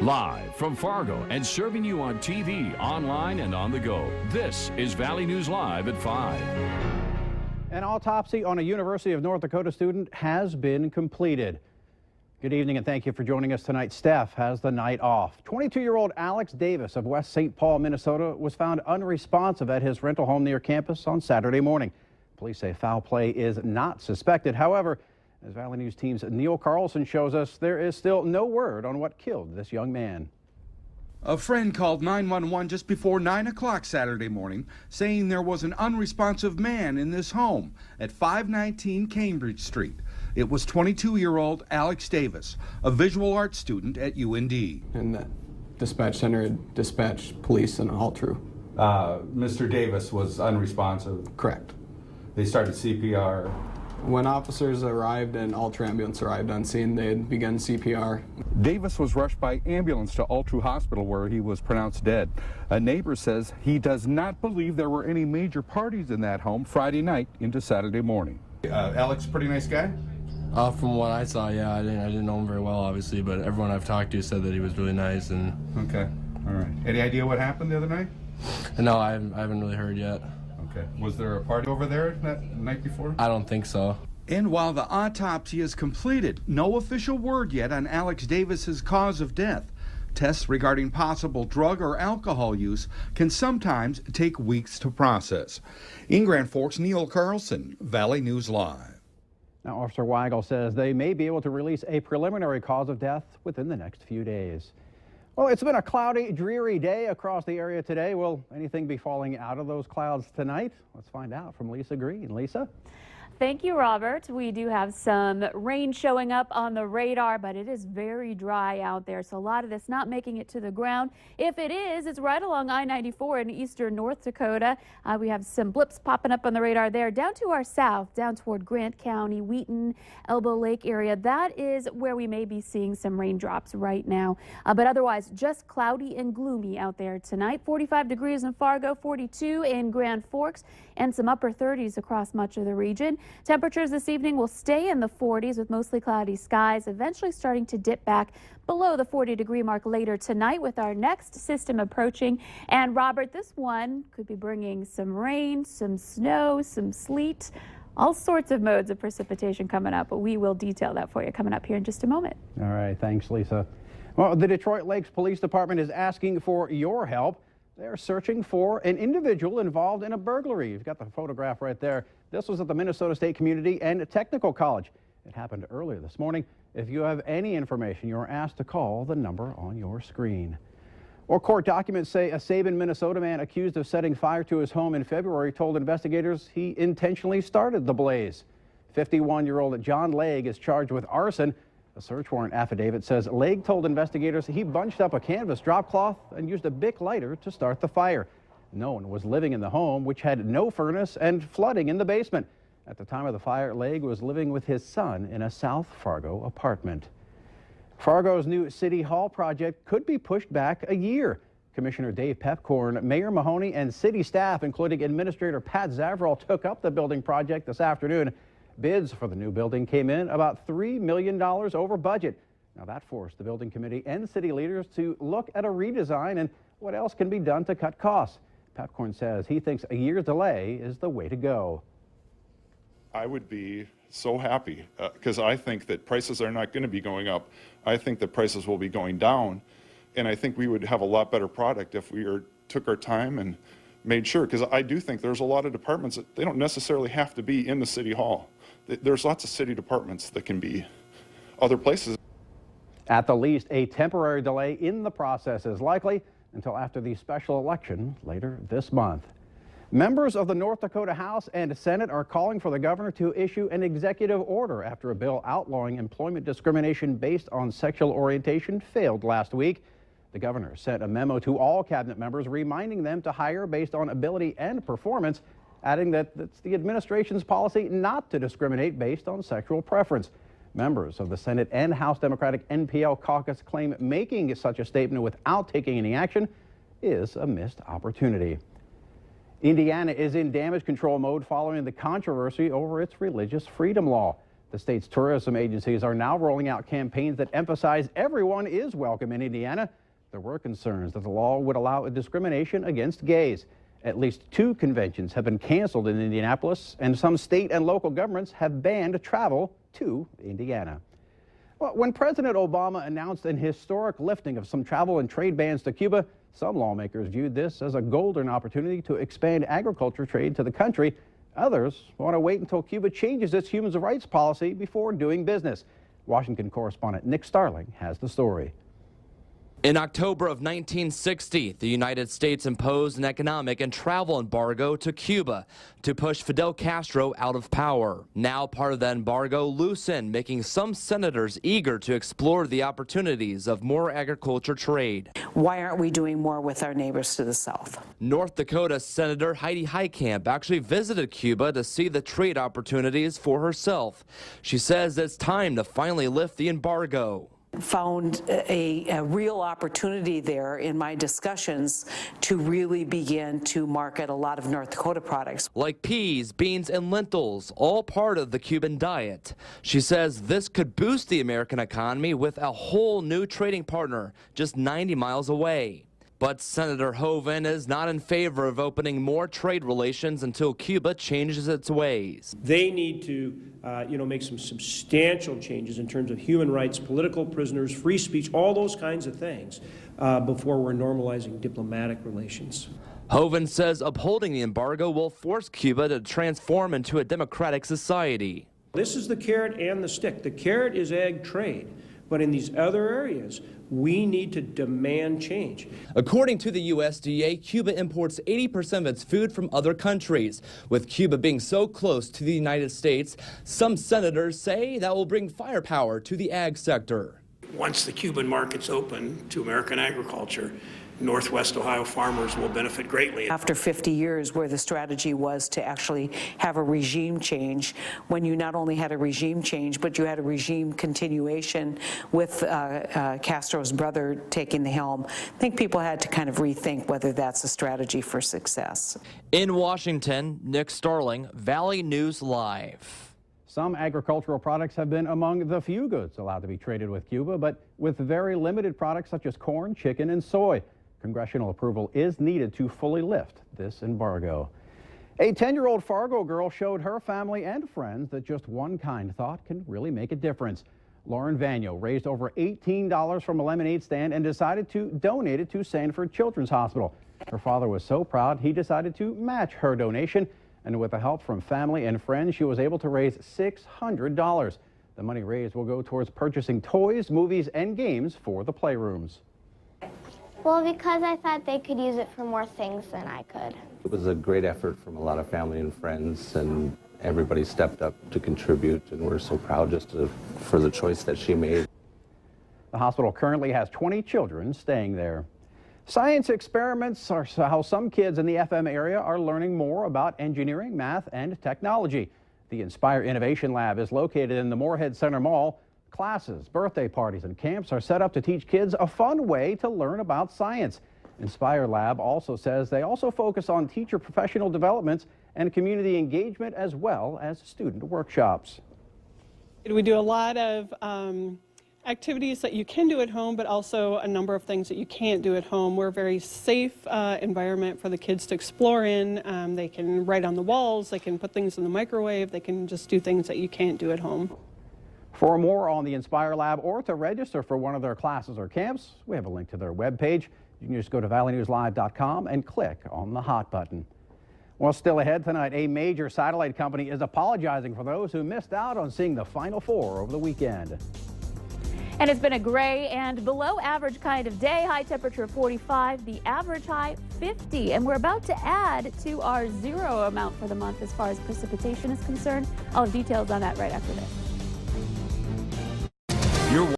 Live from Fargo and serving you on TV, online, and on the go. This is Valley News Live at 5. An autopsy on a University of North Dakota student has been completed. Good evening and thank you for joining us tonight. Steph has the night off. 22-year-old Alex Davis of West St. Paul, Minnesota was found unresponsive at his rental home near campus on Saturday morning. Police say foul play is not suspected. However, as Valley News Team's Neil Carlson shows us, there is still no word on what killed this young man. A friend called 911 just before 9 o'clock Saturday morning, saying there was an unresponsive man in this home at 519 Cambridge Street. It was 22-year-old Alex Davis, a visual arts student at UND. And the dispatch center had dispatched police and all true. Mr. Davis was unresponsive. Correct. They started CPR. When officers arrived and Ultra ambulance arrived on scene, they had begun CPR. Davis was rushed by ambulance to Ultra Hospital where he was pronounced dead. A neighbor says he does not believe there were any major parties in that home Friday night into Saturday morning. Alex, pretty nice guy? From what I saw, yeah, I didn't know him very well, obviously, but everyone I've talked to said that he was really nice. And okay, all right. Any idea what happened the other night? No, I haven't really heard yet. Okay. Was there a party over there that night before? I don't think so. And while the autopsy is completed, no official word yet on Alex Davis's cause of death. Tests regarding possible drug or alcohol use can sometimes take weeks to process. In Grand Forks, Neil Carlson, Valley News Live. Now, Officer Weigel says they may be able to release a preliminary cause of death within the next few days. Well, it's been a cloudy, dreary day across the area today. Will anything be falling out of those clouds tonight? Let's find out from Lisa Green. Lisa? Thank you, Robert. We do have some rain showing up on the radar, but it is very dry out there, so a lot of this not making it to the ground. If it is, it's right along I-94 in eastern North Dakota. We have some blips popping up on the radar there. Down to our south, down toward Grant County, Wheaton, Elbow Lake area, that is where we may be seeing some raindrops right now. But otherwise, just cloudy and gloomy out there tonight. 45 degrees in Fargo, 42 in Grand Forks, and some upper 30s across much of the region. Temperatures this evening will stay in the 40s with mostly cloudy skies, eventually starting to dip back below the 40-degree mark later tonight with our next system approaching. And Robert, this one could be bringing some rain, some snow, some sleet, all sorts of modes of precipitation coming up, but we will detail that for you coming up here in just a moment. All right, thanks, Lisa. Well, the Detroit Lakes Police Department is asking for your help. They're searching for an individual involved in a burglary. You've got the photograph right there. This was at the Minnesota State Community and Technical College. It happened earlier this morning. If you have any information, you're asked to call the number on your screen. Or court documents say a Sabin, Minnesota man accused of setting fire to his home in February told investigators he intentionally started the blaze. 51-year-old John Legg is charged with arson. A search warrant affidavit says Legg told investigators he bunched up a canvas drop cloth and used a Bic lighter to start the fire. No one was living in the home, which had no furnace and flooding in the basement. At the time of the fire, Legg was living with his son in a South Fargo apartment. Fargo's new City Hall project could be pushed back a year. Commissioner Dave Pepcorn, Mayor Mahoney, and city staff, including Administrator Pat Zavrel, took up the building project this afternoon. Bids for the new building came in about $3 million over budget. Now that forced the building committee and city leaders to look at a redesign and what else can be done to cut costs. Pepcorn says he thinks a year's delay is the way to go. I would be so happy because I think that prices are not going to be going up. I think that prices will be going down, and I think we would have a lot better product if we took our time and made sure, because I do think there's a lot of departments that they don't necessarily have to be in the city hall. There's lots of city departments that can be other places. At the least, a temporary delay in the process is likely until after the special election later this month. Members of the North Dakota House and Senate are calling for the governor to issue an executive order after a bill outlawing employment discrimination based on sexual orientation failed last week. The governor sent a memo to all cabinet members reminding them to hire based on ability and performance, adding that it's the administration's policy not to discriminate based on sexual preference. Members of the Senate and House Democratic NPL caucus claim making such a statement without taking any action is a missed opportunity. Indiana is in damage control mode following the controversy over its religious freedom law. The state's tourism agencies are now rolling out campaigns that emphasize everyone is welcome in Indiana. There were concerns that the law would allow discrimination against gays. At least 2 conventions have been canceled in Indianapolis, and some state and local governments have banned travel to Indiana. Well, when President Obama announced an historic lifting of some travel and trade bans to Cuba, some lawmakers viewed this as a golden opportunity to expand agriculture trade to the country. Others want to wait until Cuba changes its human rights policy before doing business. Washington correspondent Nick Starling has the story. In October of 1960, the United States imposed an economic and travel embargo to Cuba to push Fidel Castro out of power. Now part of that embargo loosened, making some senators eager to explore the opportunities of more agriculture trade. Why aren't we doing more with our neighbors to the south? North Dakota Senator Heidi Heitkamp actually visited Cuba to see the trade opportunities for herself. She says it's time to finally lift the embargo. Found a real opportunity there in my discussions to really begin to market a lot of North Dakota products. Like peas, beans, and lentils, all part of the Cuban diet. She says this could boost the American economy with a whole new trading partner just 90 miles away. But Senator Hoeven is not in favor of opening more trade relations until Cuba changes its ways. They need to, make some substantial changes in terms of human rights, political prisoners, free speech, all those kinds of things before we're normalizing diplomatic relations. Hoeven says upholding the embargo will force Cuba to transform into a democratic society. This is the carrot and the stick. The carrot is ag trade, but in these other areas, we need to demand change. According to the USDA, Cuba imports 80% of its food from other countries. With Cuba being so close to the United States, some senators say that will bring firepower to the ag sector. Once the Cuban markets open to American agriculture, Northwest Ohio farmers will benefit greatly. After 50 years where the strategy was to actually have a regime change, when you not only had a regime change, but you had a regime continuation with Castro's brother taking the helm, I think people had to kind of rethink whether that's a strategy for success. In Washington, Nick Starling, Valley News Live. Some agricultural products have been among the few goods allowed to be traded with Cuba, but with very limited products such as corn, chicken, and soy. Congressional approval is needed to fully lift this embargo. A 10-year-old Fargo girl showed her family and friends that just one kind thought can really make a difference. Lauren Vanyo raised over $18 from a lemonade stand and decided to donate it to Sanford Children's Hospital. Her father was so proud he decided to match her donation, and with the help from family and friends, she was able to raise $600. The money raised will go towards purchasing toys, movies, and games for the playrooms. Well, because I thought they could use it for more things than I could. It was a great effort from a lot of family and friends, and everybody stepped up to contribute, and we're so proud for the choice that she made. The hospital currently has 20 children staying there. Science experiments are how some kids in the FM area are learning more about engineering, math, and technology. The Inspire Innovation Lab is located in the Moorhead Center Mall. Classes, birthday parties, and camps are set up to teach kids a fun way to learn about science. Inspire Lab also says they also focus on teacher professional developments and community engagement as well as student workshops. We do a lot of activities that you can do at home, but also a number of things that you can't do at home. We're a very safe environment for the kids to explore in. They can write on the walls, they can put things in the microwave, they can just do things that you can't do at home. For more on the Inspire Lab or to register for one of their classes or camps, we have a link to their webpage. You can just go to valleynewslive.com and click on the hot button. Well, still ahead tonight, a major satellite company is apologizing for those who missed out on seeing the Final Four over the weekend. And it's been a gray and below average kind of day. High temperature of 45, the average high 50. And we're about to add to our zero amount for the month as far as precipitation is concerned. I'll have details on that right after this. You're